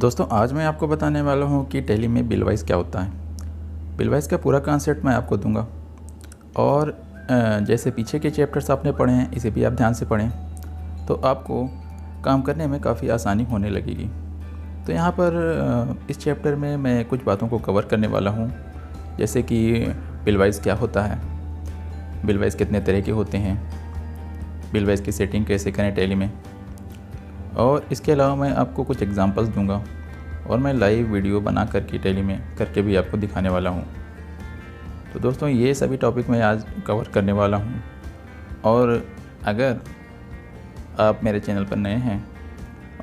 दोस्तों आज मैं आपको बताने वाला हूँ कि टैली में बिलवाइस क्या होता है। बिलवाइस का पूरा कॉन्सेप्ट मैं आपको दूंगा और जैसे पीछे के चैप्टर्स आपने पढ़े हैं इसे भी आप ध्यान से पढ़ें तो आपको काम करने में काफ़ी आसानी होने लगेगी। तो यहाँ पर इस चैप्टर में मैं कुछ बातों को कवर करने वाला हूँ, जैसे कि बिलवाइस क्या होता है, बिलवाइस कितने तरह के होते हैं, बिलवाइस की सेटिंग कैसे करें टैली में, और इसके अलावा मैं आपको कुछ एग्जांपल्स दूंगा और मैं लाइव वीडियो बना करके टैली में करके भी आपको दिखाने वाला हूं। तो दोस्तों ये सभी टॉपिक मैं आज कवर करने वाला हूं। और अगर आप मेरे चैनल पर नए हैं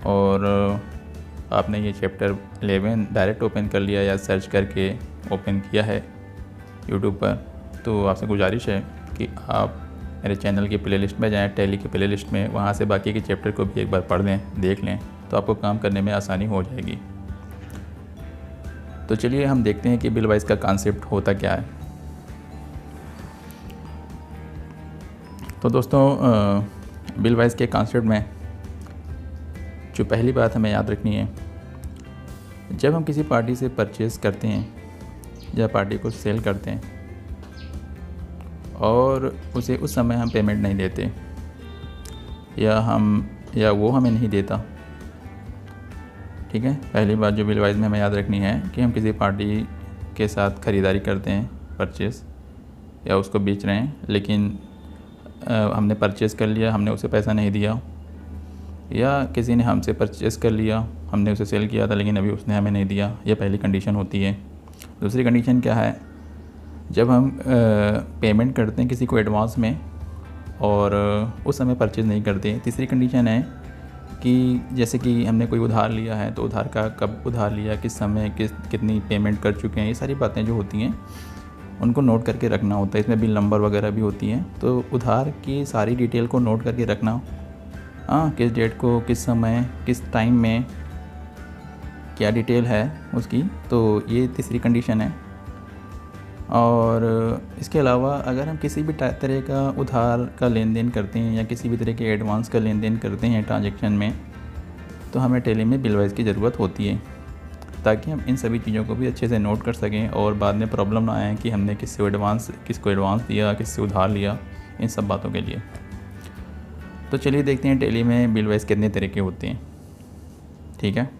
और आपने ये चैप्टर 11 डायरेक्ट ओपन कर लिया या सर्च करके ओपन किया है यूट्यूब पर, तो आपसे गुजारिश है कि आप मेरे चैनल की प्लेलिस्ट में जाएं, टैली की प्लेलिस्ट में, वहाँ से बाकी के चैप्टर को भी एक बार पढ़ लें, देख लें, तो आपको काम करने में आसानी हो जाएगी। तो चलिए हम देखते हैं कि बिलवाइस का कॉन्सेप्ट होता क्या है। तो दोस्तों बिलवाइस के कॉन्सेप्ट में जो पहली बात हमें याद रखनी है, जब हम किसी पार्टी से परचेज़ करते हैं या पार्टी को सेल करते हैं और उसे उस समय हम पेमेंट नहीं देते या वो हमें नहीं देता, ठीक है। पहली बात जो बिलवाइस में हमें याद रखनी है कि हम किसी पार्टी के साथ ख़रीदारी करते हैं, परचेज़, या उसको बेच रहे हैं, लेकिन हमने परचेज़ कर लिया, हमने उसे पैसा नहीं दिया, या किसी ने हमसे परचेज़ कर लिया, हमने उसे सेल किया था लेकिन अभी उसने हमें नहीं दिया, ये पहली कंडीशन होती है। दूसरी कंडीशन क्या है, जब हम पेमेंट करते हैं किसी को एडवांस में और उस समय परचेज़ नहीं करते। तीसरी कंडीशन है कि जैसे कि हमने कोई उधार लिया है तो उधार का कब उधार लिया, किस समय, कितनी पेमेंट कर चुके हैं, ये सारी बातें जो होती हैं उनको नोट करके रखना होता है। इसमें बिल नंबर वगैरह भी होती हैं, तो उधार की सारी डिटेल को नोट करके रखना, किस डेट को, किस समय, किस टाइम में क्या डिटेल है उसकी, तो ये तीसरी कंडीशन है। और इसके अलावा अगर हम किसी भी तरह का उधार का लेन देन करते हैं या किसी भी तरह के एडवांस का लेन देन करते हैं ट्रांजैक्शन में, तो हमें टैली में बिलवाइस की ज़रूरत होती है, ताकि हम इन सभी चीज़ों को भी अच्छे से नोट कर सकें और बाद में प्रॉब्लम ना आए कि हमने किसको एडवांस दिया, किससे उधार लिया, इन सब बातों के लिए। तो चलिए देखते हैं टैली में बिलवाइस कितने तरह के होते हैं, ठीक है।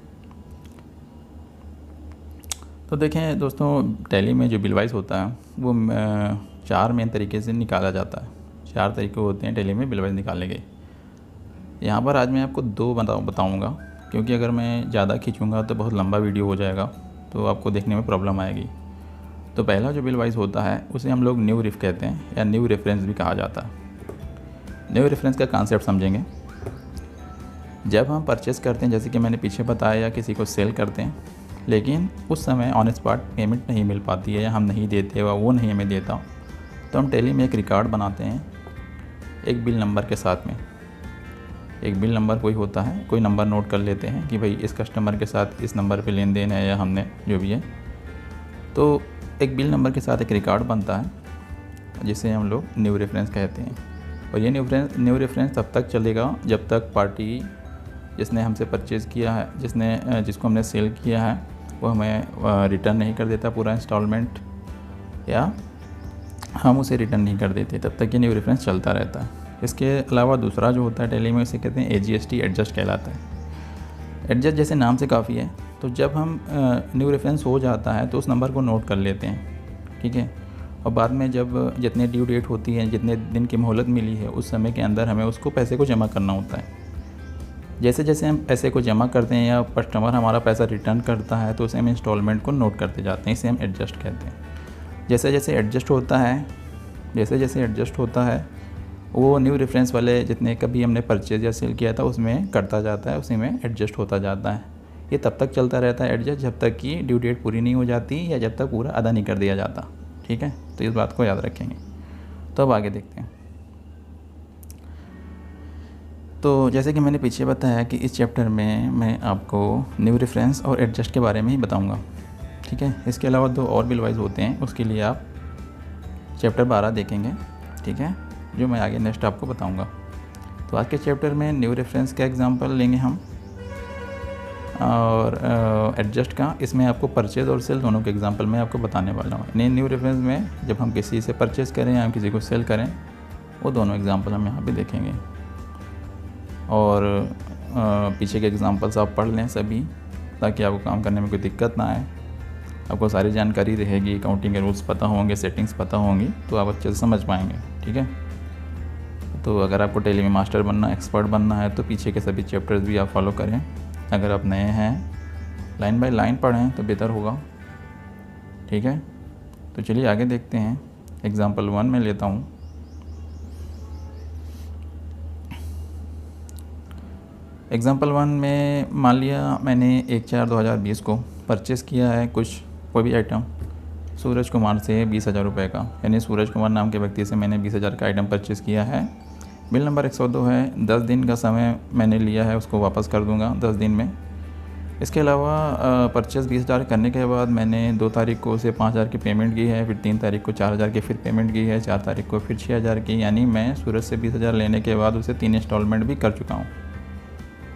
तो देखें दोस्तों, टैली में जो बिलवाइस होता है वो 4 मेन तरीके से निकाला जाता है। 4 तरीके होते हैं टैली में बिलवाइस निकालने के। यहाँ पर आज मैं आपको 2 बताऊँगा, क्योंकि अगर मैं ज़्यादा खींचूँगा तो बहुत लंबा वीडियो हो जाएगा, तो आपको देखने में प्रॉब्लम आएगी। तो पहला जो बिलवाइस होता है उसे हम लोग न्यू रिफ कहते हैं, या न्यू रेफरेंस भी कहा जाता है। न्यू रेफरेंस का कॉन्सेप्ट समझेंगे। जब हम परचेज़ करते हैं, जैसे कि मैंने पीछे बताया, या किसी को सेल करते हैं, लेकिन उस समय ऑन स्पॉट पेमेंट नहीं मिल पाती है या हम नहीं देते या वो नहीं हमें देता, तो हम टैली में एक रिकॉर्ड बनाते हैं एक बिल नंबर के साथ में। एक बिल नंबर कोई होता है, कोई नंबर नोट कर लेते हैं कि भाई इस कस्टमर के साथ इस नंबर पे लेन देन है या हमने जो भी है, तो एक बिल नंबर के साथ एक रिकॉर्ड बनता है जिसे हम लोग न्यू रेफरेंस कहते हैं। और ये न्यू रेफरेंस तब तक चलेगा जब तक पार्टी जिसने हमसे परचेज़ किया है, जिसको हमने सेल किया है, वो हमें रिटर्न नहीं कर देता पूरा इंस्टॉलमेंट, या हम उसे रिटर्न नहीं कर देते, तब तक ये न्यू रेफरेंस चलता रहता है। इसके अलावा दूसरा जो होता है टैली में, इसे कहते हैं AGST, एडजस्ट कहलाता है। एडजस्ट जैसे नाम से काफ़ी है, तो जब हम न्यू रेफरेंस हो जाता है तो उस नंबर को नोट कर लेते हैं, ठीक है। और बाद में जब जितने ड्यू डेट होती है, जितने दिन की मोहलत मिली है, उस समय के अंदर हमें उसको पैसे को जमा करना होता है। जैसे जैसे हम पैसे को जमा करते हैं या कस्टमर हमारा पैसा रिटर्न करता है, तो उसे हम इंस्टॉलमेंट को नोट करते जाते हैं, इसे हम एडजस्ट कहते हैं। जैसे जैसे एडजस्ट होता है वो न्यू रेफरेंस वाले जितने कभी हमने परचेज या सेल किया था उसमें करता जाता है, उसी में एडजस्ट होता जाता है। ये तब तक चलता रहता है एडजस्ट जब तक कि ड्यू डेट पूरी नहीं हो जाती या जब तक पूरा अदा नहीं कर दिया जाता, ठीक है। तो इस बात को याद रखेंगे। तो अब आगे देखते हैं। तो जैसे कि मैंने पीछे बताया कि इस चैप्टर में मैं आपको न्यू रेफरेंस और एडजस्ट के बारे में ही बताऊंगा, ठीक है। इसके अलावा 2 और बिलवाइस होते हैं, उसके लिए आप चैप्टर 12 देखेंगे, ठीक है, जो मैं आगे नेक्स्ट आपको बताऊंगा। तो आज के चैप्टर में न्यू रेफरेंस का एग्जांपल लेंगे हम। और एडजस्ट का, इसमें आपको परचेज़ और सेल दोनों के एग्जांपल मैं आपको बताने वाला हूँ। न्यू रेफरेंस में जब हम किसी से परचेज़ करें या हम किसी को सेल करें, वो दोनों एग्जांपल हम यहाँ पे देखेंगे। और पीछे के एग्जांपल्स आप पढ़ लें सभी, ताकि आपको काम करने में कोई दिक्कत ना आए। आपको सारी जानकारी रहेगी, अकाउंटिंग के रूल्स पता होंगे, सेटिंग्स पता होंगी, तो आप अच्छे से समझ पाएंगे। ठीक है, तो अगर आपको टैली में मास्टर बनना, एक्सपर्ट बनना है, तो पीछे के सभी चैप्टर्स भी आप फॉलो करें। अगर आप नए हैं, लाइन बाय लाइन पढ़ें तो बेहतर होगा। ठीक है, तो चलिए आगे देखते हैं। एग्जाम्पल 1 में लेता हूँ। एग्जाम्पल 1 में मान लिया मैंने 1/4/2020 को परचेज़ किया है कोई भी आइटम सूरज कुमार से 20,000 रुपये का, यानी सूरज कुमार नाम के व्यक्ति से मैंने 20,000 का आइटम परचेज़ किया है। बिल नंबर 102 है। 10 दिन का समय मैंने लिया है, उसको वापस कर दूंगा 10 दिन में। इसके अलावा परचेज़ 20,000 करने के बाद मैंने 2 तारीख को उसे 5,000 की पेमेंट की है, फिर 3 तारीख को 4,000 की फिर पेमेंट की है, 4 तारीख को फिर 6,000 की, यानी मैं सूरज से 20,000 लेने के बाद उसे 3 इंस्टॉलमेंट भी कर चुका हूँ।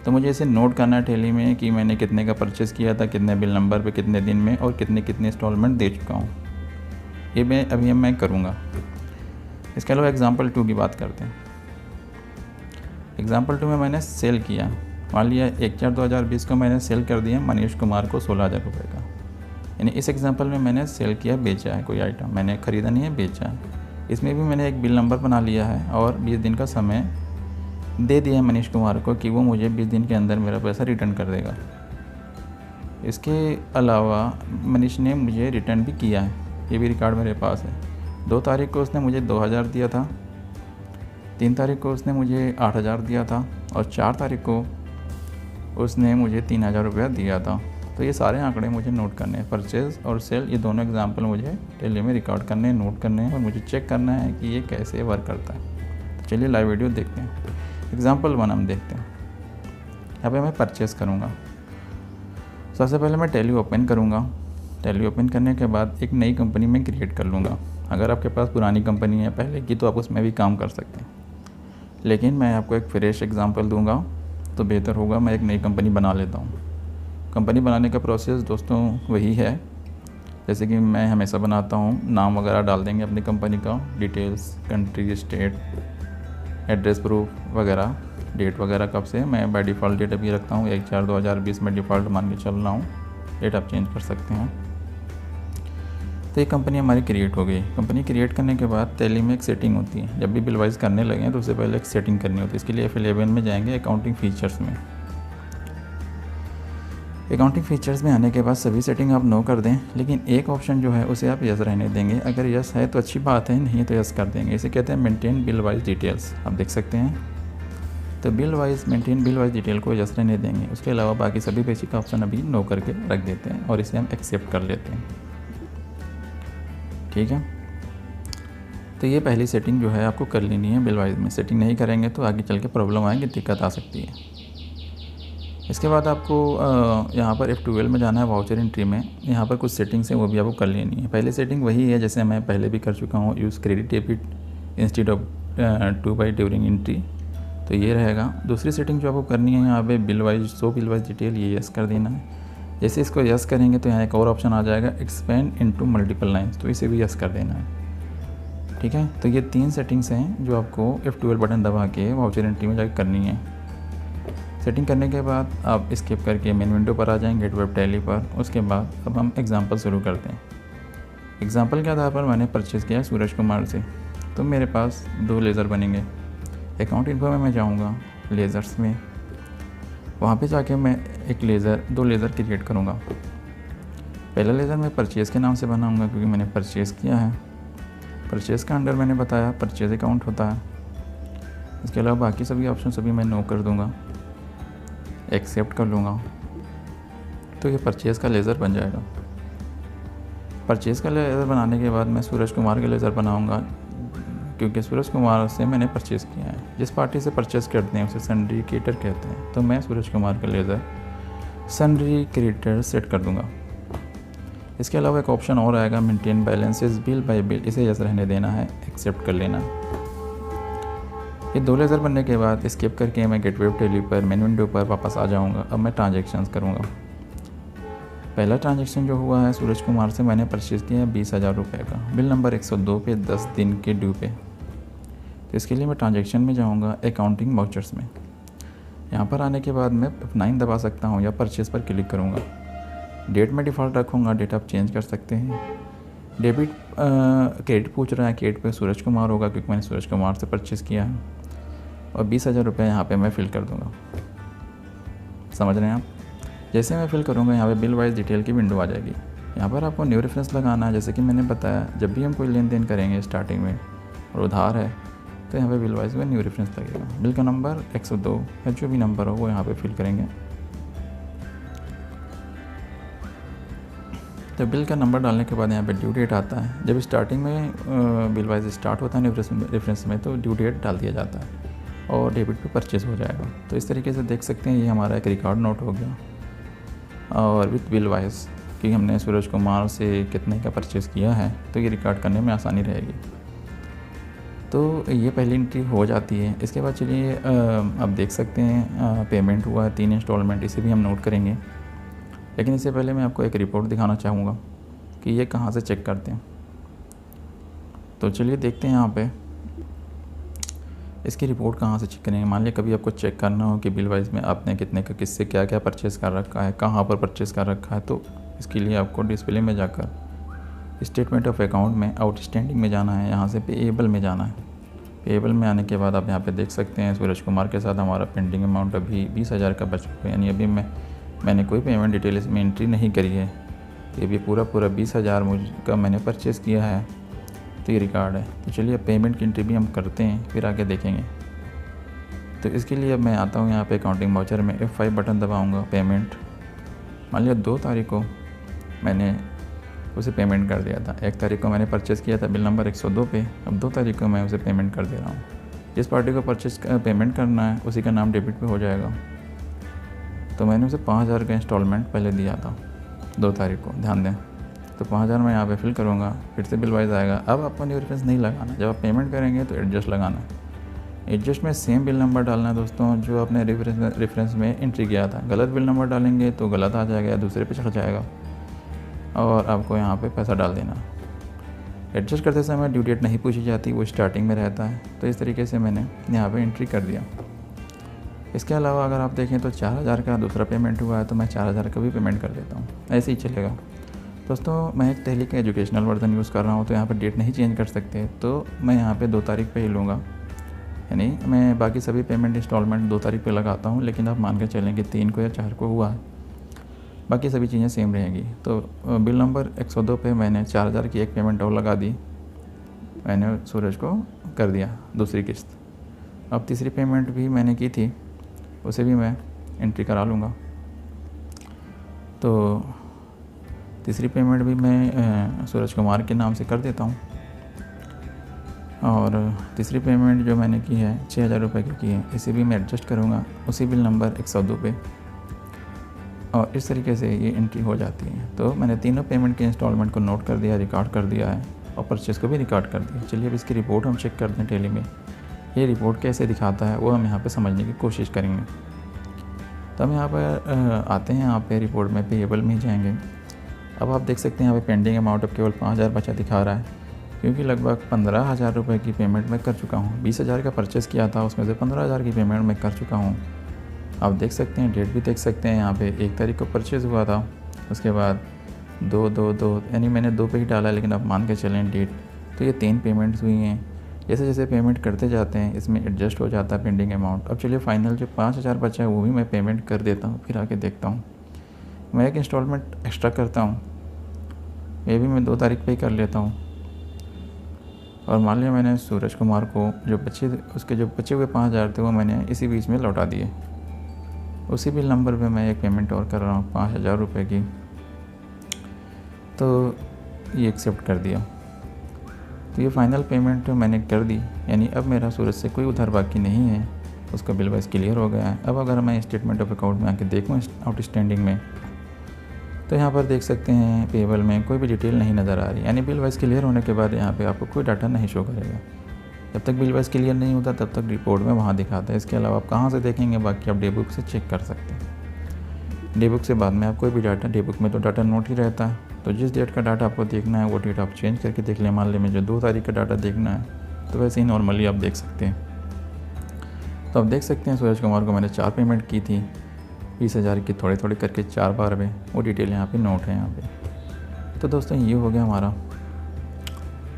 तो मुझे इसे नोट करना है टैली में कि मैंने कितने का परचेज़ किया था, कितने बिल नंबर पे, कितने दिन में, और कितने इंस्टॉलमेंट दे चुका हूँ। ये मैं करूँगा। इसके अलावा एग्जाम्पल 2 की बात करते हैं। एग्जाम्पल 2 में मैंने सेल किया, मान लिया 1/4/2020 को मैंने सेल कर दिया मनीष कुमार को 16,000 रुपये का। यानी इस एग्जाम्पल में मैंने सेल किया, बेचा है कोई आइटम, मैंने ख़रीदा नहीं है, बेचा है। इसमें भी मैंने एक बिल नंबर बना लिया है और 20 दिन का समय दे दिया है मनीष कुमार को कि वो मुझे 20 दिन के अंदर मेरा पैसा रिटर्न कर देगा। इसके अलावा मनीष ने मुझे रिटर्न भी किया है, ये भी रिकॉर्ड मेरे पास है। 2 तारीख को उसने मुझे 2,000 दिया था, 3 तारीख को उसने मुझे 8,000 दिया था, और 4 तारीख को उसने मुझे 3,000 रुपया दिया था। तो ये सारे आंकड़े मुझे नोट करने हैं। परचेज़ और सेल, ये दोनों एग्जाम्पल मुझे टैली में रिकॉर्ड करने हैं, नोट करने हैं, और मुझे चेक करना है कि ये कैसे वर्क करता है। तो चलिए लाइव वीडियो देखते हैं। एग्जाम्पल 1 हम देखते हैं। यहाँ पे मैं परचेज़ करूँगा। सबसे पहले मैं टैली ओपन करूँगा। टैली ओपन करने के बाद एक नई कंपनी में क्रिएट कर लूँगा। अगर आपके पास पुरानी कंपनी है पहले की, तो आप उसमें भी काम कर सकते हैं, लेकिन मैं आपको एक फ्रेश एग्जांपल दूंगा तो बेहतर होगा। मैं एक नई कंपनी बना लेता हूँ। कंपनी बनाने का प्रोसेस दोस्तों वही है जैसे कि मैं हमेशा बनाता हूँ। नाम वगैरह डाल देंगे अपनी कंपनी का, details, country, state, address proof वगैरह, डेट वगैरह कब से, मैं बाय डिफ़ॉल्ट डेट अभी रखता हूँ 1/4/2020 में डिफ़ॉल्ट मान के चल रहा हूँ। डेट आप चेंज कर सकते हैं। तो ये कंपनी हमारी क्रिएट हो गई। कंपनी क्रिएट करने के बाद टैली में एक सेटिंग होती है। जब भी बिल वाइज करने लगे तो उससे पहले एक सेटिंग करनी होती है। इसके लिए F11 में जाएंगे, अकाउंटिंग फीचर्स में। अकाउंटिंग फीचर्स में आने के बाद सभी सेटिंग आप नो कर दें, लेकिन एक ऑप्शन जो है उसे आप यस रहने देंगे। अगर यस है तो अच्छी बात है, नहीं तो यस कर देंगे। इसे कहते हैं मेंटेन बिल वाइज डिटेल्स। आप देख सकते हैं, तो मेंटेन बिल वाइज डिटेल को यस रहने देंगे। उसके अलावा बाकी सभी बेसिक ऑप्शन अभी नो करके रख देते हैं और इसे हम एक्सेप्ट कर लेते हैं। ठीक है, तो ये पहली सेटिंग जो है आपको कर लेनी है बिल वाइज में। सेटिंग नहीं करेंगे तो आगे चल के प्रॉब्लम आएगी, दिक्कत आ सकती है। इसके बाद आपको यहाँ पर F12 में जाना है, वाउचर एंट्री में। यहाँ पर कुछ सेटिंग्स हैं, वो भी आपको कर लेनी है। पहली सेटिंग वही है जैसे मैं पहले भी कर चुका हूँ, use credit debit instead of two by during entry, तो ये रहेगा। दूसरी सेटिंग जो आपको करनी है यहाँ पे बिल वाइज डिटेल, ये यस कर देना है। जैसे इसको यस करेंगे तो यहाँ एक और ऑप्शन आ जाएगा, एक्सपेंड इनटू मल्टीपल लाइन्स, तो इसे भी यस कर देना है। ठीक है, तो ये 3 सेटिंग्स हैं जो आपको F12 बटन दबा के वाउचर एंट्री में जाकर करनी है। सेटिंग करने के बाद आप स्किप करके मेन विंडो पर आ जाएंगे, गेट वेब टैली पर। उसके बाद अब हम एग्जांपल शुरू करते हैं। एग्जांपल के आधार पर मैंने परचेज़ किया सूरज कुमार से, तो मेरे पास 2 लेज़र बनेंगे। अकाउंट इन्फो में मैं जाऊँगा, लेज़र्स में, वहाँ पे जाके मैं 2 लेज़र क्रिएट करूँगा। पहला लेज़र मैं परचेज़ के नाम से बनाऊँगा क्योंकि मैंने परचेज़ किया है। परचेज़ का अंडर मैंने बताया परचेज़ अकाउंट होता है। इसके अलावा बाकी सभी ऑप्शन सभी मैं नो कर दूँगा, एक्सेप्ट कर लूँगा, तो ये परचेज़ का लेज़र बन जाएगा। परचेज़ का लेज़र बनाने के बाद मैं सूरज कुमार का लेज़र बनाऊँगा क्योंकि सूरज कुमार से मैंने परचेज़ किया है। जिस पार्टी से परचेज़ करते हैं उसे सन्ड्री क्रेडिटर कहते हैं, तो मैं सूरज कुमार का लेज़र सन्ड्री क्रेडिटर सेट कर दूँगा। इसके अलावा एक ऑप्शन और आएगा, maintain balances bill bye bill, इसे यस रहने देना है, एक्सेप्ट कर लेना। ये 2 लेज़र बनने के बाद स्किप करके मैं गेटवे ऑफ टेली पर मेन विंडो पर वापस आ जाऊँगा। अब मैं ट्रांजेक्शन्स करूँगा। पहला ट्रांजेक्शन जो हुआ है सूरज कुमार से, मैंने परचेज़ किया है 20,000 रुपये का, बिल नंबर 102 पे 10 दिन के ड्यू पे। तो इसके लिए मैं ट्रांजेक्शन में जाऊँगा अकाउंटिंग वाउचर्स में। यहाँ पर आने के बाद मैं F9 दबा सकता हूँ या परचेज़ पर क्लिक करूँगा। डेट में डिफ़ॉल्ट रखूँगा, डेट आप चेंज कर सकते हैं। डेबिट क्रेडिट पूछ रहा है, क्रेडिट पे सूरज कुमार होगा क्योंकि मैंने सूरज कुमार से परचेज़ किया है। और 20,000 रुपये यहाँ पे मैं फ़िल कर दूँगा। समझ रहे हैं आप? जैसे मैं फ़िल करूँगा यहाँ पे बिल वाइज डिटेल की विंडो आ जाएगी। यहाँ पर आपको न्यू रेफरेंस लगाना है। जैसे कि मैंने बताया, जब भी हम कोई लेन देन करेंगे स्टार्टिंग में और उधार है तो यहाँ पे बिल वाइज में न्यू रेफरेंस लगेगा। बिल का नंबर 102 या जो भी नंबर हो वो यहाँ पे फिल करेंगे। तो बिल का नंबर डालने के बाद यहाँ पे ड्यू डेट आता है। जब स्टार्टिंग में बिल वाइज स्टार्ट होता है रेफरेंस में तो ड्यू डेट डाल दिया जाता है और डेबिट पे परचेज़ हो जाएगा। तो इस तरीके से देख सकते हैं ये हमारा एक रिकॉर्ड नोट हो गया और विथ बिल वाइज कि हमने सूरज कुमार से कितने का परचेज़ किया है, तो ये रिकॉर्ड करने में आसानी रहेगी। तो ये पहली एंट्री हो जाती है। इसके बाद चलिए अब देख सकते हैं पेमेंट हुआ है 3 इंस्टॉलमेंट, इसे भी हम नोट करेंगे। लेकिन इससे पहले मैं आपको एक रिपोर्ट दिखाना चाहूँगा कि ये कहाँ से चेक करते हैं। तो चलिए देखते हैं यहाँ पे इसकी रिपोर्ट कहाँ से चेक करेंगे। मान लिया कभी आपको चेक करना हो कि बिल वाइज में आपने कितने का किससे क्या क्या परचेज़ कर रखा है, कहाँ पर परचेज़ कर रखा है, तो इसके लिए आपको डिस्प्ले में जाकर स्टेटमेंट ऑफ अकाउंट में आउटस्टैंडिंग में जाना है, यहाँ से पेएबल में जाना है। पेएबल में आने के बाद आप यहाँ पे देख सकते हैं सूरज कुमार के साथ हमारा पेंडिंग अमाउंट अभी 20,000 का बच चुका है। यानी अभी मैंने कोई पेमेंट डिटेल इसमें एंट्री नहीं करी है। तो ये भी पूरा 20,000 का मैंने परचेज़ किया है, तो ये रिकॉर्ड है। तो चलिए पेमेंट की एंट्री भी हम करते हैं, फिर आगे देखेंगे। तो इसके लिए अब मैं आता हूँ यहाँ पे अकाउंटिंग वाउचर में F5 बटन दबाऊँगा। पेमेंट, मान लिया 2 तारीख को मैंने उसे पेमेंट कर दिया था। 1 तारीख को मैंने परचेज़ किया था बिल नंबर 102 पे, अब 2 तारीख को मैं उसे पेमेंट कर दे रहा हूँ। जिस पार्टी को पेमेंट करना है उसी का नाम डेबिट पे हो जाएगा। तो मैंने उसे 5,000 का इंस्टॉलमेंट पहले दिया था 2 तारीख को, ध्यान दें। तो 5,000 मैं यहाँ पे फिल करूँगा, फिर से बिल वाइज आएगा। अब आपको न्यू रेफरेंस नहीं लगाना, जब आप पेमेंट करेंगे तो एडजस्ट लगाना है। एडजस्ट में सेम बिल नंबर डालना है दोस्तों जो आपने रेफरेंस में एंट्री किया था। गलत बिल नंबर डालेंगे तो गलत आ जाएगा या दूसरे पे चढ़ जाएगा और आपको यहाँ पे पैसा डाल देना। एडजस्ट करते समय ड्यू डेट नहीं पूछी जाती, वो स्टार्टिंग में रहता है। तो इस तरीके से मैंने यहाँ पे एंट्री कर दिया। इसके अलावा अगर आप देखें तो 4,000 का दूसरा पेमेंट हुआ है तो मैं 4,000 का भी पेमेंट कर देता हूँ, ऐसे ही चलेगा। दोस्तों मैं एक टैली का एजुकेशनल वर्जन यूज़ कर रहा हूँ तो यहाँ पर डेट नहीं चेंज कर सकते, तो मैं यहाँ पे 2 तारीख पे ही लूँगा। यानी मैं बाकी सभी पेमेंट इंस्टॉलमेंट 2 तारीख पे लगाता हूँ, लेकिन आप मान के चलें कि 3 को या 4 को हुआ है, बाकी सभी चीज़ें सेम रहेंगी। तो बिल नंबर 102 पे मैंने 4,000 की एक पेमेंट और लगा दी, मैंने सूरज को कर दिया दूसरी किस्त। अब तीसरी पेमेंट भी मैंने की थी, उसे भी मैं एंट्री करा लूँगा। तो तीसरी पेमेंट भी मैं सूरज कुमार के नाम से कर देता हूँ। और तीसरी पेमेंट जो मैंने की है 6,000 रुपये की है, इसे भी मैं एडजस्ट करूँगा उसी बिल नंबर 102 पे, और इस तरीके से ये एंट्री हो जाती है। तो मैंने तीनों पेमेंट के इंस्टॉलमेंट को नोट कर दिया, रिकॉर्ड कर दिया है और परचेज़ को भी रिकॉर्ड कर दिया। चलिए अब इसकी रिपोर्ट हम चेक करते हैं टैली में। ये रिपोर्ट कैसे दिखाता है वो हम यहाँ पे समझने की कोशिश करेंगे। तो हम यहाँ पर आते हैं, यहाँ पे रिपोर्ट में पेएबल में ही जाएंगे। अब आप देख सकते हैं यहाँ पे पेंडिंग अमाउंट अब केवल 5,000 बचा दिखा रहा है, क्योंकि लगभग 15,000 रुपये की पेमेंट मैं कर चुका हूँ। 20,000 का परचेज़ किया था, उसमें से 15,000 की पेमेंट मैं कर चुका हूँ। आप देख सकते हैं डेट भी देख सकते हैं, यहाँ पे 1 तारीख को परचेज़ हुआ था, उसके बाद 2 यानी मैंने 2 पे ही डाला, लेकिन आप मान के चलें डेट। तो ये 3 पेमेंट्स हुई हैं। जैसे जैसे पेमेंट करते जाते हैं इसमें एडजस्ट हो जाता है पेंडिंग अमाउंट। अब चलिए फाइनल जो 5,000 बचा है वो भी मैं पेमेंट कर देता हूँ, फिर आके देखता हूँ। मैं एक इंस्टॉलमेंट एक्स्ट्रा करता हूँ, ये भी मैं 2 तारीख पे ही कर लेता हूँ। और मान लिया मैंने सूरज कुमार को उसके जो बचे हुए 5,000 थे वो मैंने इसी बीच में लौटा दिए। उसी बिल नंबर पे मैं एक पेमेंट और कर रहा हूँ 5,000 रुपये की, तो ये एक्सेप्ट कर दिया। तो ये फाइनल पेमेंट मैंने कर दी, यानी अब मेरा सूरज से कोई उधार बाकी नहीं है, उसका बिल वाइज क्लियर हो गया है। अब अगर मैं स्टेटमेंट ऑफ अकाउंट में आके देखूँ आउटस्टैंडिंग में, तो यहाँ पर देख सकते हैं पेएबल में कोई भी डिटेल नहीं नज़र आ रही, यानी बिल वाइज क्लियर होने के बाद यहाँ पे आपको कोई डाटा नहीं शो करेगा। जब तक बिल वाइज क्लियर नहीं होता तब तक रिपोर्ट में वहाँ दिखाता है। इसके अलावा आप कहाँ से देखेंगे, बाकी आप डे बुक से चेक कर सकते हैं। डे बुक से बाद में आप कोई भी डाटा, डे बुक में तो डाटा नोट ही रहता है, तो जिस डेट का डाटा आपको देखना है वो डेट आप चेंज करके देख लें। मान लें मुझे 2 तारीख का डाटा देखना है तो वैसे ही नॉर्मली आप देख सकते हैं। तो आप देख सकते हैं सूरज कुमार को मैंने 4 पेमेंट की थी 20,000 की, थोड़े थोड़े करके 4 बार में, वो डिटेल यहाँ पे नोट है यहाँ पे। तो दोस्तों ये हो गया हमारा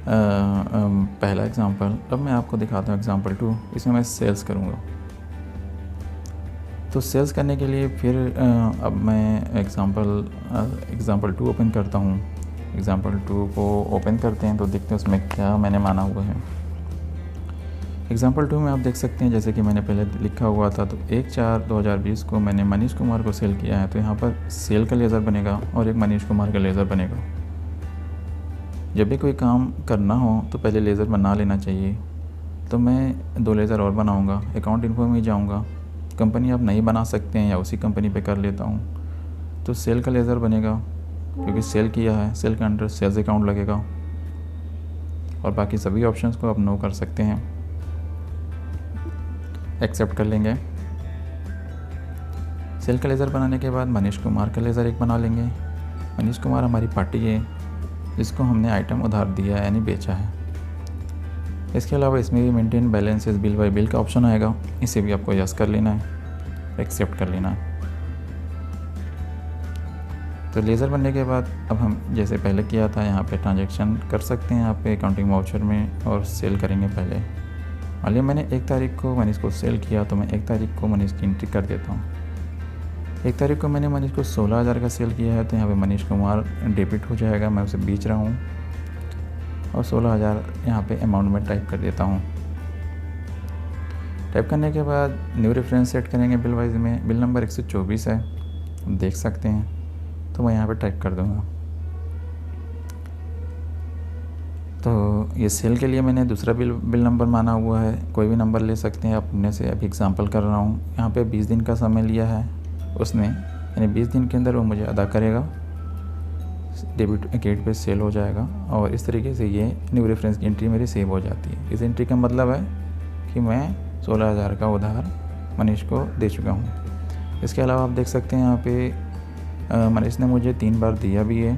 पहला एग्ज़ाम्पल। अब मैं आपको दिखाता हूँ एग्ज़ाम्पल 2। इसमें मैं सेल्स करूँगा। तो सेल्स करने के लिए फिर अब मैं एग्ज़ाम्पल 2 ओपन करता हूँ। एग्ज़ाम्पल 2 को ओपन करते हैं तो देखते हैं उसमें क्या मैंने माना हुआ है। एग्ज़ाम्पल 2 में आप देख सकते हैं जैसे कि मैंने पहले लिखा हुआ था, तो 1/4/2020 को मैंने मनीष कुमार को सेल किया है, तो यहाँ पर सेल का लेज़र बनेगा और एक मनीष कुमार का लेज़र बनेगा। जब भी कोई काम करना हो तो पहले लेज़र बना लेना चाहिए। तो मैं 2 लेज़र और बनाऊंगा। अकाउंट इन्फो में जाऊंगा, कंपनी आप नहीं बना सकते हैं या उसी कंपनी पे कर लेता हूँ। तो सेल का लेज़र बनेगा क्योंकि सेल किया है, सेल के अंडर सेल्स अकाउंट लगेगा और बाकी सभी ऑप्शंस को आप नो कर सकते हैं, एक्सेप्ट कर लेंगे। सेल का लेज़र बनाने के बाद मनीष कुमार का लेज़र एक बना लेंगे। मनीष कुमार हमारी पार्टी है जिसको हमने आइटम उधार दिया है यानी बेचा है। इसके अलावा इसमें भी maintain balances bill bye bill का ऑप्शन आएगा, इसे भी आपको यस कर लेना है, एक्सेप्ट कर लेना है। तो लेज़र बनने के बाद अब हम जैसे पहले किया था यहाँ पे ट्रांजैक्शन कर सकते हैं यहाँ पे अकाउंटिंग वाउचर में और सेल करेंगे पहले। मान लिया मैंने 1 तारीख को मनीष को सेल किया तो मैं 1 तारीख को मनीष की एंट्री कर देता हूँ। 1 तारीख को मैंने मनीष को 16,000 का सेल किया है तो यहाँ पे मनीष कुमार डेबिट हो जाएगा, मैं उसे बेच रहा हूँ और 16,000 यहाँ पे अमाउंट में टाइप कर देता हूँ। टाइप करने के बाद न्यू रेफरेंस सेट करेंगे बिल वाइज में। बिल नंबर 124 है, देख सकते हैं, तो मैं यहाँ पे टाइप कर दूँगा। तो ये सेल के लिए मैंने दूसरा बिल नंबर माना हुआ है, कोई भी नंबर ले सकते हैं अपने से। अभी एग्जांपल कर रहा हूँ। यहाँ पे 20 दिन का समय लिया है उसने, यानी 20 दिन के अंदर वो मुझे अदा करेगा, डेबिट अकाउंट पे सेल हो जाएगा और इस तरीके से ये न्यू रेफरेंस की एंट्री मेरी सेव हो जाती है। इस एंट्री का मतलब है कि मैं 16,000 का उधार मनीष को दे चुका हूँ। इसके अलावा आप देख सकते हैं यहाँ पे मनीष ने मुझे 3 बार दिया भी है,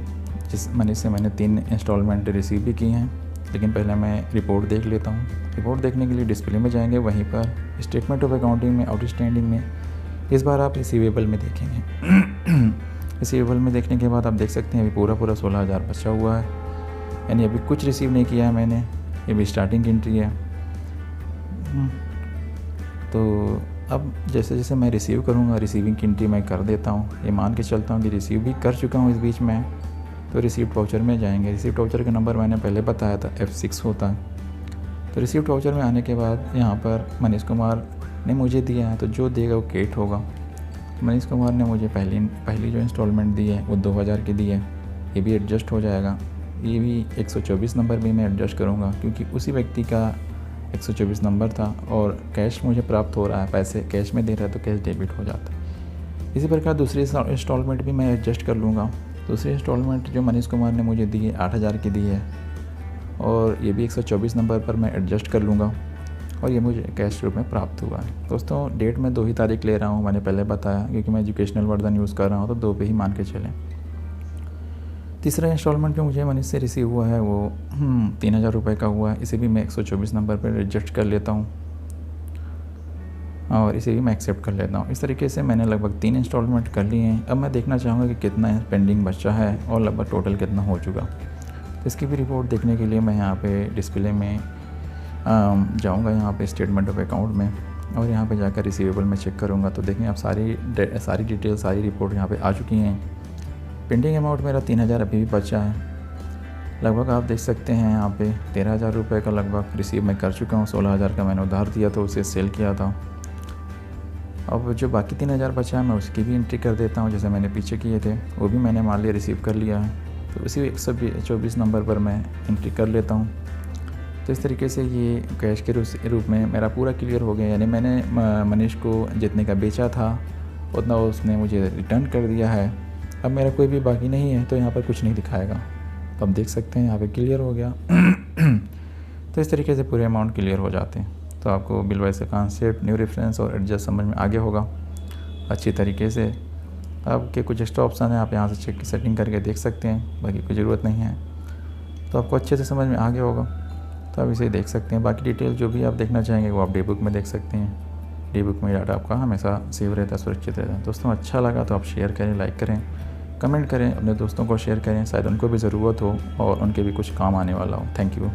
जिस मनीष से मैंने 3 इंस्टॉलमेंट रिसीव भी की हैं। लेकिन पहले मैं रिपोर्ट देख लेता हूँ। रिपोर्ट देखने के लिए डिस्प्ले में जाएंगे, वहीं पर स्टेटमेंट ऑफ अकाउंटिंग में आउटस्टैंडिंग में इस बार आप रिसीवेबल में देखेंगे। रिसीवेबल में देखने के बाद आप देख सकते हैं अभी पूरा 16,000 बचा हुआ है, यानी अभी कुछ रिसीव नहीं किया है मैंने, ये भी स्टार्टिंग एंट्री है। तो अब जैसे जैसे मैं रिसीव करूँगा, रिसीविंग की एंट्री मैं कर देता हूँ। ये मान के चलता हूँ कि रिसीव भी कर चुका हूँ इस बीच में। तो रिसीप्ट वाउचर में जाएंगे। रिसीप्ट वाउचर का नंबर मैंने पहले बताया था, F6 होता है। तो रिसीप्ट वाउचर में आने के बाद यहाँ पर मनीष कुमार ने मुझे दिया है, तो जो देगा वो केट होगा। मनीष कुमार ने मुझे पहली जो इंस्टॉलमेंट दी है वो 2,000 की दी है, ये भी एडजस्ट हो जाएगा। ये भी 124 नंबर भी मैं एडजस्ट करूँगा क्योंकि उसी व्यक्ति का 124 नंबर था और कैश मुझे प्राप्त हो रहा है, पैसे कैश में दे रहा है तो कैश डेबिट हो जाता है। इसी प्रकार दूसरी इंस्टॉलमेंट भी मैं एडजस्ट कर लूँगा। दूसरी इंस्टॉलमेंट जो मनीष कुमार ने मुझे दी है 8,000 की दी है और ये भी 124 नंबर पर मैं एडजस्ट कर लूँगा और ये मुझे कैश रूप में प्राप्त हुआ है। दोस्तों डेट में 2 ही तारीख ले रहा हूँ, मैंने पहले बताया, क्योंकि मैं एजुकेशनल वर्जन यूज़ कर रहा हूँ तो 2 पे ही मान के चलें। तीसरा इंस्टॉलमेंट जो मुझे मनीष से रिसीव हुआ है वो 3,000 रुपये का हुआ है। इसे भी मैं 124 नंबर पर एडजस्ट कर लेता हूँ और इसे भी मैं एक्सेप्ट कर लेता हूँ। इस तरीके से मैंने लगभग 3 इंस्टॉलमेंट कर लिए हैं। अब मैं देखना चाहूँगा कि कितना पेंडिंग बचा है और लगभग टोटल कितना हो चुका। तो इसकी भी रिपोर्ट देखने के लिए मैं यहाँ पे डिस्प्ले में जाऊँगा, यहाँ पे स्टेटमेंट ऑफ अकाउंट में, और यहाँ पे जाकर रिसीवेबल में चेक करूँगा। तो देखें आप सारी डिटेल, सारी रिपोर्ट यहाँ पे आ चुकी हैं। पेंडिंग अमाउंट मेरा 3,000 अभी भी बचा है। लगभग आप देख सकते हैं यहाँ पे 13,000 रुपये का लगभग रिसीव मैं कर चुका हूँ। 16,000 का मैंने उधार दिया था, उसे सेल किया था। अब जो बाकी 3,000 बचा है मैं उसकी भी एंट्री कर देता हूँ, जैसे मैंने पीछे किए थे वो भी मैंने मान लिया रिसीव कर लिया है। तो उसी 124 नंबर पर मैं एंट्री कर लेता हूँ। तो इस तरीके से ये कैश के रूप में मेरा पूरा क्लियर हो गया, यानी मैंने मनीष को जितने का बेचा था उतना उसने मुझे रिटर्न कर दिया है। अब मेरा कोई भी बाकी नहीं है तो यहाँ पर कुछ नहीं दिखाएगा। तो आप देख सकते हैं यहाँ पे क्लियर हो गया। तो इस तरीके से पूरे अमाउंट क्लियर हो जाते हैं। तो आपको बिलवाइस का कॉन्सेप्ट, न्यू रेफरेंस और एडजस्ट समझ में आ गया होगा अच्छी तरीके से। आपके कुछ एक्स्ट्रा ऑप्शन है, आप यहाँ से चेक सेटिंग करके देख सकते हैं, बाकी कोई ज़रूरत नहीं है। तो आपको अच्छे से समझ में आ गया होगा, तो आप इसे देख सकते हैं। बाकी डिटेल जो भी आप देखना चाहेंगे वो आप डी बुक में देख सकते हैं। डी बुक में डाटा आपका हमेशा सेव रहता है, सुरक्षित रहता है। दोस्तों अच्छा लगा तो आप शेयर करें, लाइक करें, कमेंट करें, अपने दोस्तों को शेयर करें, शायद उनको भी ज़रूरत हो और उनके भी कुछ काम आने वाला हो। Thank you.